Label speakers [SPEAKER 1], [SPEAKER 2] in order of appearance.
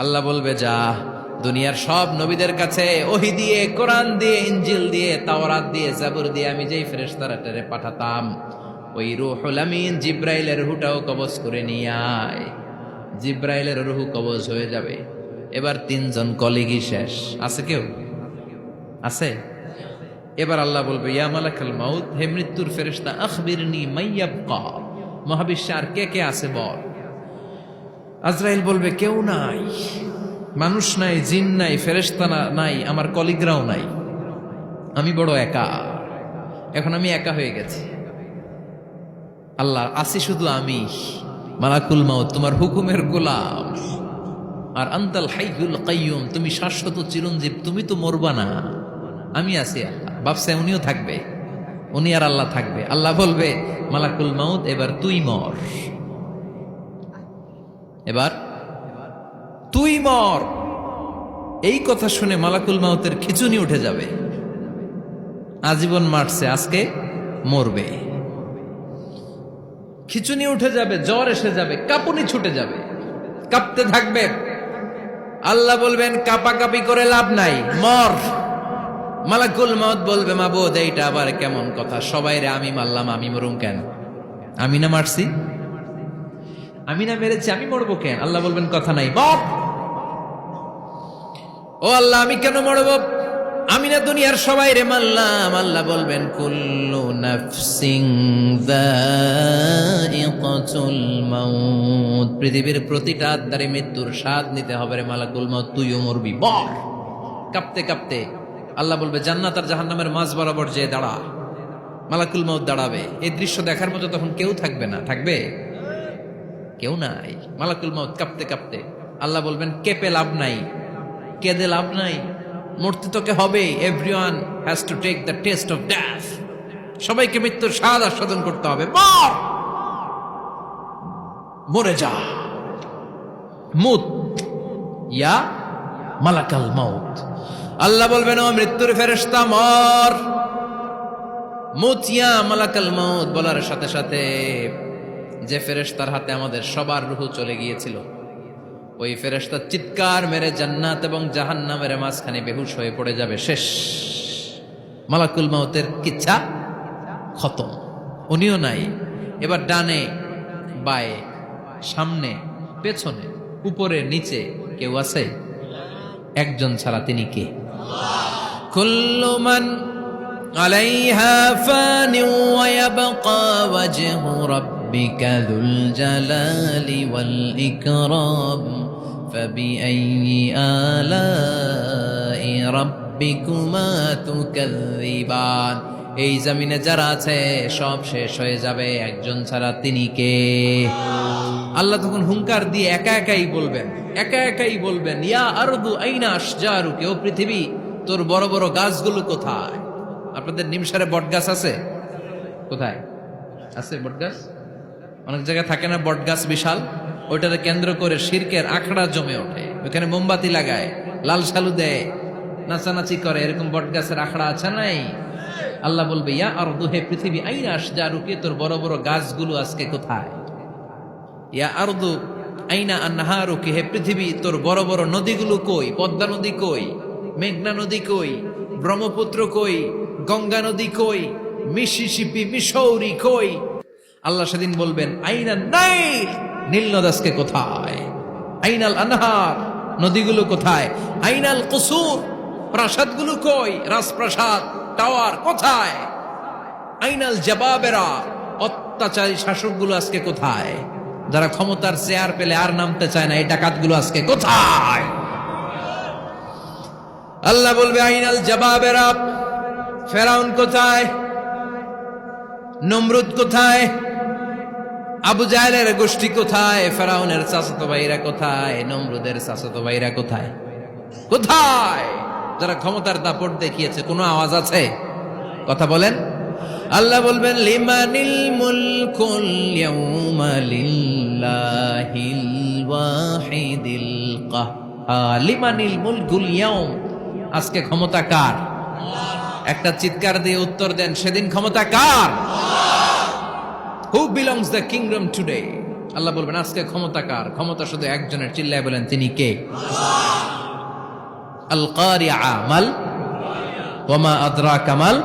[SPEAKER 1] আল্লাহ বলবে, যা দুনিয়ার সব নবীদের কাছে ওহী দিয়ে, কোরআন দিয়ে, ইনজিল দিয়ে, তাওরাত দিয়ে, জাবুর দিয়ে আমি যেই ফেরেশতারা পাঠাতাম, ওই রূহুল আমিন জিব্রাইলের রূহটাও কবজ করে নিয়ে আয়। জিব্রাইলের রূহ কবজ হয়ে যাবে। এবার তিনজন কলিগই শেষ। আছে কেউ? আছে? এবার আল্লাহ বলবে, ইয়া মালাকাল মাউত, হে মৃত্যুর ফেরেশতা, আখবিরনি মাইয়াবকা, মহাবিশ্বে আর কে কে আছে বল। আজরাইল বলবে, কেউ নাই, মানুষ নাই, জিন নাই, ফেরেশতা নাই, আমার কলিগরাও নাই, আমি বড় একা। এখন আমি একা হয়ে গেছি। আল্লাহ, আসি শুধু আমি, মালাকুল মাউত তোমার হুকুমের গোলাম, আর আনতাল হাইয়ুল কাইয়ুম, তুমি শাশ্বত চিরঞ্জীব, তুমি তো মরবা না, আমি আছি। আল্লাহ ভাবছে উনিও থাকবে, উনি আর আল্লাহ থাকবে। আল্লাহ বলবে, মালাকুল মাউত এবার তুই মর, এবার তুই মর। এই কথা শুনে মালাকুল মাউতের খিচুনি উঠে যাবে। আজীবন মারছে, আজকে মরবে। খিচুনি উঠে যাবে, জ্বর এসে যাবে, কাঁপুনি ছুটে যাবে, কাঁপতে থাকবে। আল্লাহ বলবেন, কাঁপাকাঁপি করে লাভ নাই, মর। মালাকুল মাউত বলবে, মাবুদ এইটা আবার কেমন কথা, সবাই রে আমি মারলাম, আমি মরুম কেন? আমি না মারছি, আমি না মেরেছি, আমি মরবো কেন? আল্লাহ বলবেন, কথা নাই, মর। ও আল্লাহ, আমি কেন মরব? আমি না দুনিয়ার সবাই রে মারলাম। আল্লাহ বলবেন, কুল্লু নাফসিন যায়িকাতুল মাউত, পৃথিবীর প্রতিটা আত্মারে মৃত্যুর স্বাদ নিতে হবে রে মালাকুল মাউত, তুইও মরবি, মর। কাঁপতে কাঁপতে আল্লাহ বলবে, জান্নাত আর জাহান্নামের মাঝ বরাবর যে দাঁড়া। মালাকুল মাউত দাঁড়াবে। এই দৃশ্য দেখার মতো তখন কেউ থাকবে না। থাকবে? কেউ নাই। মালাকুল মাউত কাঁপতে কাঁপতে আল্লাহ বলবেন, কেঁপে লাভ নাই, কেঁদে লাভ নাই, মরতে তোকে হবে। Everyone has to take the test of death, সবাইকে মৃত্যুর স্বাদ আস্বাদন করতে হবে। মর, মরে যা, মুত ইয়া মালাকাল মাউত। আল্লাহ বলবেন, ও মৃত্যুর ফেরেশতা, মর, মুত ইয়া মালাকাল মাউত। বলার সাথে সাথে যে ফেরেশতার হাতে আমাদের সবার রূহ চলে গিয়েছিল, ওই ফেরেশতা চিৎকার মেরে জান্নাত এবং জাহান্নামের মাঝখানে বেহুশ হয়ে পড়ে যাবে। শেষ। মালাকুল মাউতের কিচ্ছা খতম, উনিও নাই। এবার ডানে বায়ে, সামনে পেছনে, উপরে নিচে কেউ আছে? একজন ছাড়া, তিনি কে? কুল্লু মান আলাইহা ফানি ওয়া ইয়াবকা ওয়াজহু রাব্বিকা যুল জালালি ওয়াল ইকরাম ফাবিআইয়ি আলাই রাব্বিকুমা তুকাযযিবান। এই জমিনে যারা আছে সব শেষ হয়ে যাবে, একজন ছাড়া, তিনি কে? আল্লাহ তখন হুঙ্কার দিয়ে একা একাই বলবেন, ইয়া আরদু আইনা আশজারুকি, ও পৃথিবী তোর বড় বড় গাছগুলো কোথায়? আপনাদের নিমসারে বট গাছ আছে? কোথায় আছে বট গাছ? অনেক জায়গায় থাকে না বট গাছ বিশাল, ওইটাকে কেন্দ্র করে শিরকের আখড়া জমে ওঠে, ওখানে মোমবাতি লাগায়, লাল সালু দেয়, নাচানাচি করে, এরকম বট গাছের আখড়া আছে নাই? আল্লাহ বলবে, ইয়া আরদু, হে পৃথিবী, আইনা আশজারুকি, তোর বড় বড় গাছগুলো আজকে কোথায়? ইয়া আরদু আইনা আনহারুকি, হে পৃথিবী তোর বড় বড় নদীগুলো কই? পদ্মা নদী কই? মেঘনা নদী কই? ব্রহ্মপুত্র কই? গঙ্গা নদী কই? মিসিসিপি, মিসৌরি কই? আল্লাহ সেদিন বলবেন, আইনা নাইল, নীল নদ আজকে কোথায়? আইনাল আনহার, নদীগুলো কোথায়? আইনাল কুসুর, প্রাসাদগুলো কই? রাজপ্রাসাদ, টাওয়ার কোথায়? আইনাল জাবাবেরা, অত্যাচারী শাসকগুলো আজকে কোথায়? যারা ক্ষমতার চেয়ার পেলে আর নামতে চায় না, এই ডাকাতগুলো আজকে কোথায়? আল্লাহ বলবে, আইনাল জাবাবেরা, ফেরাউন কোথায়? নমরুদ কোথায়? আবু জাহেলের গোষ্ঠী কোথায়? ফেরাউনের চাচাতো ভাইরা কোথায়? নমরুদের চাচাতো ভাইরা কোথায়? কোথায়? যারা ক্ষমতার দাপট দেখিয়েছে, কোনো আওয়াজ আছে? কথা বলেন। আল্লাহ বলবেন, লিমানিল মুলকুল ইয়াউমা লিল্লাহিল ওয়াহিদিল কাহ্হার। লিমানিল মুলকুল ইয়াউম, আজকে ক্ষমতা কার? একটা চিৎকার দিয়ে উত্তর দেন, সেদিন ক্ষমতা কার? Who belongs the kingdom today? আল্লাহ বলবেন আজকে ক্ষমতা কার? ক্ষমতা শুধু একজনের, চিল্লায় বলেন তিনি কে? আল কারিআ মাল ওয়া মা আদরাকা মাল